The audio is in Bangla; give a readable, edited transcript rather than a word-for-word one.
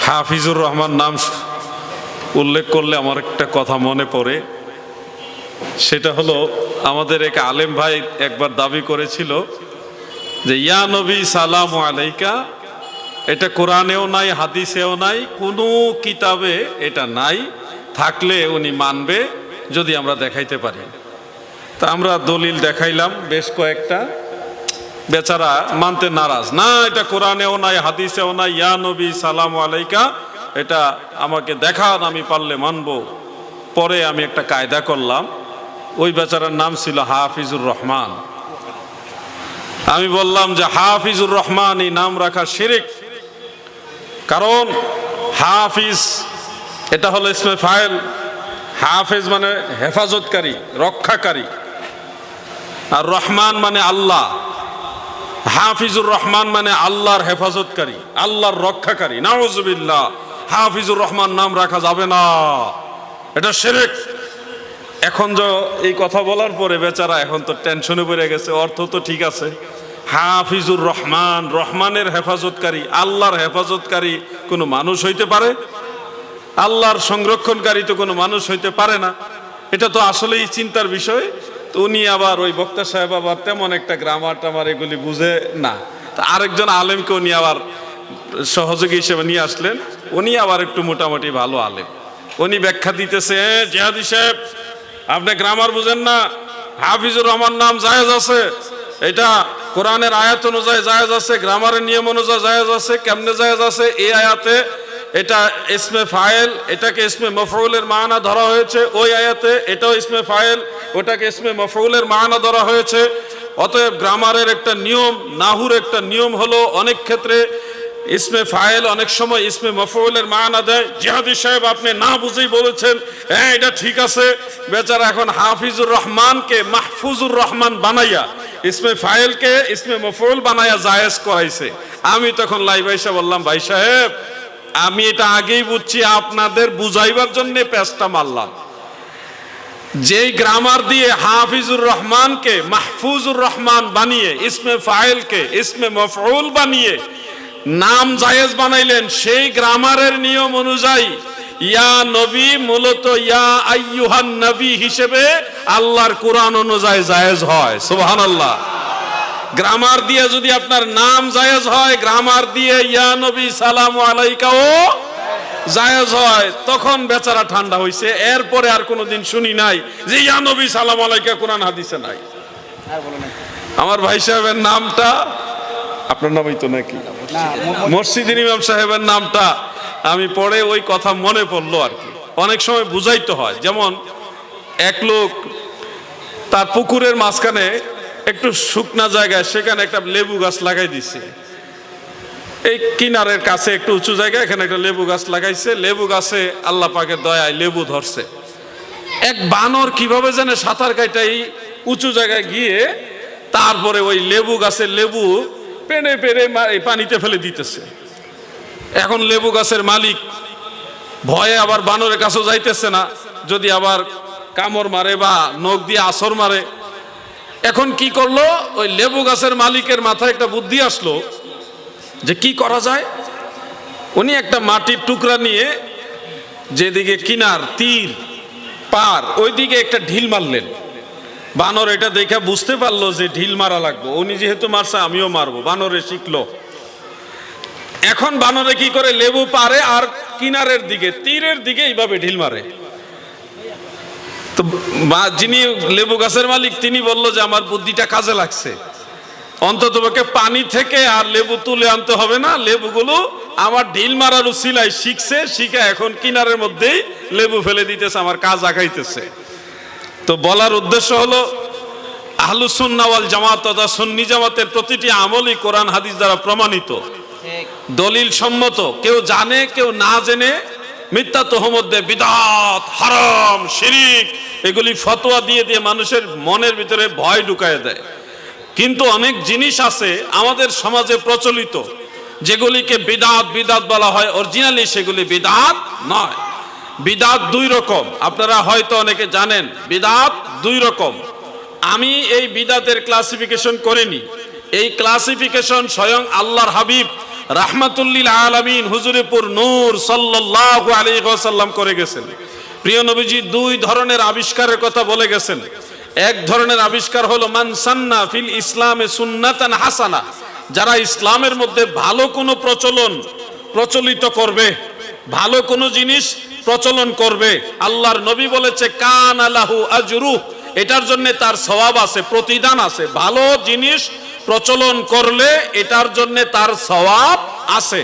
হাফিজুর রহমান নাম উল্লেখ করলে আমার একটা কথা মনে পড়ে। সেটা হলো, আমাদের এক আলেম ভাই একবার দাবি করেছিল যে ইয়া নবী সালাম আলাইকা, এটা কোরআনেও নাই, হাদিসেও নাই, কোনো কিতাবে এটা নাই, থাকলে উনি মানবে যদি আমরা দেখাইতে পারি। তা আমরা দলিল দেখাইলাম বেশ কয়েকটা, বেচারা মানতে নারাজ, না এটা কোরআনেও নাই, হাদিসেও নাই, ইয়া নবী সালাম আলাইকা, এটা আমাকে দেখান, আমি পারলে মানবো। পরে আমি একটা কায়দা করলাম, ওই বেচারার নাম ছিল হাফিজুর রহমান। আমি বললাম যে হাফিজুর রহমান এই নাম রাখা শিরক, কারণ হাফিজ এটা হলো ইসমে ফাইল, হাফিজ মানে হেফাজতকারী, রক্ষাকারী, আর রহমান মানে আল্লাহ। হাফিজুর রহমান মানে আল্লাহর হেফাজতকারী, আল্লাহর রক্ষাকারী। নাউজুবিল্লাহ, হাফিজুর রহমান নাম রাখা যাবে না, এটা শিরক। এখন যে এই কথা বলার পরে বেচারা এখন তো টেনশনে পড়ে গেছে, অর্থ তো ঠিক আছে, হাফিজুর রহমান, রহমানের হেফাজতকারী, আল্লাহর হেফাজতকারী কোনো মানুষ হইতে পারে? আল্লাহর সংরক্ষণকারী তো কোনো মানুষ হইতে পারে না। এটা তো আসলেই চিন্তার বিষয়। তো উনি আবার, ওই বক্তা সাহেব আবার তেমন একটা গ্রামার টামার এগুলি বুঝে না। তা আরেকজন আলেমকে উনি আবার সহযোগী হিসেবে নিয়ে আসলেন, উনি আবার একটু মোটামুটি ভালো আলেম। উনি ব্যাখ্যা দিতেছে, জিহাদি সাহেব আপনি গ্রামার বুঝেন না, হাফিজুর রহমান নাম জায়েজ আছে, এটা কোরআনের আয়াত অনুযায়ী জায়েজ আছে, গ্রামারের নিয়ম অনুযায়ী জায়েজ আছে। কেমনে জায়েজ আছে? এই আয়াতে এটা ইসমে ফাইল, এটাকে ইসমে মফউলের মানা ধরা হয়েছে, ওই আয়াতে এটাও ইসমে ফাইল, ওটাকে ইসমে মফউলের মানা ধরা হয়েছে। অতএব গ্রামারের একটা নিয়ম, নাহুর একটা নিয়ম হলো অনেক ক্ষেত্রে ইসমে ফাইল অনেক সময় ইসমে মফউলের মানা দেয়। জিহাদি সাহেব আপনি না বুঝেই বলেছেন, হ্যাঁ এটা ঠিক আছে। বেচারা এখন হাফিজুর রহমানকে মাহফুজুর রহমান বানাইয়া ইসমে ফাইলকে ইসমে মফউল বানাইয়া জায়েজ করাইছে। আমি তখন লাইভ আইসা বললাম, ভাই সাহেব আমি এটা আগেই বুঝছি, আপনাদের বুঝাইবার জন্য পেঁচটা মারলাম। যেই গ্রামার দিয়ে হাফিজুর রহমানকে মাহফুজুর রহমান বানিয়ে ইসমে ফাইলকে ইসমে মফউল বানিয়ে নাম জায়েজ বানাইলেন, সেই গ্রামারের নিয়ম অনুযায়ী ইয়া নবী মূলত ইয়া আইয়ুহান নবী হিসেবে আল্লাহর কোরআন অনুযায়ী জায়েজ হয়। সুবহানাল্লাহ। গ্রামার দিয়ে যদি আপনার নাম জায়েজ হয়, গ্রামার দিয়ে ইয়া নবী সালামু আলাইকাও জায়েজ হয়। তখন বেচারা ঠান্ডা হইছে। এরপরে আর কোনোদিন শুনি নাই যে ইয়া নবী সালামু আলাইকা কোরআন হাদিসে নাই। আমার ভাই সাহেবের নামটা, আপনার নামই তো নাকি, মসজিদের ইমাম সাহেবের নামটা আমি পড়ে ওই কথা মনে পড়লো আর কি। অনেক সময় বুঝাইতে হয়, যেমন এক লোক তার পুকুরের মাঝখানে একটু শুকনা জায়গায় সেখানে একটা লেবু গাছ লাগাই দিছে। এই কিনারের কাছে একটু উঁচু জায়গায় এখানে একটা লেবু গাছ লাগাইছে। লেবু গাছে আল্লাহ পাকের দয়ায় লেবু ধরছে। এক বানর কিভাবে জানে সাঁতার কাইটা এই উঁচু জায়গায় গিয়ে তারপরে ওই লেবু গাছের লেবু পেড়ে পেড়ে পানিতে ফেলে দিতেছে। এখন লেবু গাছের মালিক ভয়ে আবার বানরের কাছেও যাইতেছে না, যদি আবার কামড় মারে বা নখ দিয়ে আসর মারে। এখন কি করলো, ওই লেবু গাছের মালিকের মাথায় একটা বুদ্ধি আসলো যে কি করা যায়। উনি একটা মাটির টুকরা নিয়ে যেদিকে কিনার তীর পার ওইদিকে একটা ঢিল মারলেন। বানর এটা দেখে বুঝতে পারলো যে ঢিল মারা লাগবে, উনি যেহেতু মারছে আমিও মারবো, বানরে শিখলো। এখন বানরে কি করে, লেবু পারে আর কিনারের দিকে তীরের দিকে এইভাবে ঢিল মারে। তো যিনি লেবু গাছের মালিক তিনি বলল যে আমার বুদ্ধিটা কাজে লাগছে, অন্তত পক্ষে পানি থেকে আর লেবু তুলে আনতে হবে না, লেবুগুলো আমার ঢিল মারার উসিলায় শিখছে, শিখে এখন কিনারের মধ্যেই লেবু ফেলে দিতেছে, আমার কাজ আগাইতেছে। তো বলার উদ্দেশ্য হলো আহলুস সুন্নাহ ওয়াল জামাত তথা সুন্নি জামাতের প্রতিটি আমলই কোরআন হাদিস দ্বারা প্রমাণিত, দলিল সম্মত। কেউ জানে কেউ না জেনে মিথ্যা তোহমত দেয়, বিদআত, হারাম, শিরিক এগুলি ফতোয়া দিয়ে দিয়ে মানুষের মনের ভিতরে ভয় ঢুকায় দেয়। কিন্তু অনেক জিনিস আছে আমাদের সমাজে প্রচলিত যেগুলিকে বিদআত বিদআত বলা হয়, অরিজিনালি সেগুলি বিদআত নয়। বিদআত দুই রকম, আপনারা হয়তো অনেকে জানেন। বিদআত দুই রকম। আমি এই বিদআতের ক্লাসিফিকেশন করিনি, এই ক্লাসিফিকেশন স্বয়ং আল্লাহর হাবিব রাহমাতুল্লিল আলামিন হুজুরেপুর নূর সাল্লাল্লাহু আলাইহি ওয়াসাল্লাম করে গেছেন। প্রিয় নবীজি দুই ধরনের আবিষ্কারের কথা বলে গেছেন। এক ধরনের আবিষ্কার হলো মান সান্না ফিল ইসলামে সুন্নাতান হাসানা, যারা ইসলামের মধ্যে ভালো কোনো প্রচলিত করবে, ভালো কোনো জিনিস প্রচলন করবে, আল্লাহর নবী বলেছে কানা লাহু আজরু, এটার জন্য তার সওয়াব আছে, প্রতিদান আছে। ভালো জিনিস প্রচলন করলে এটার জন্য তার সওয়াব আছে।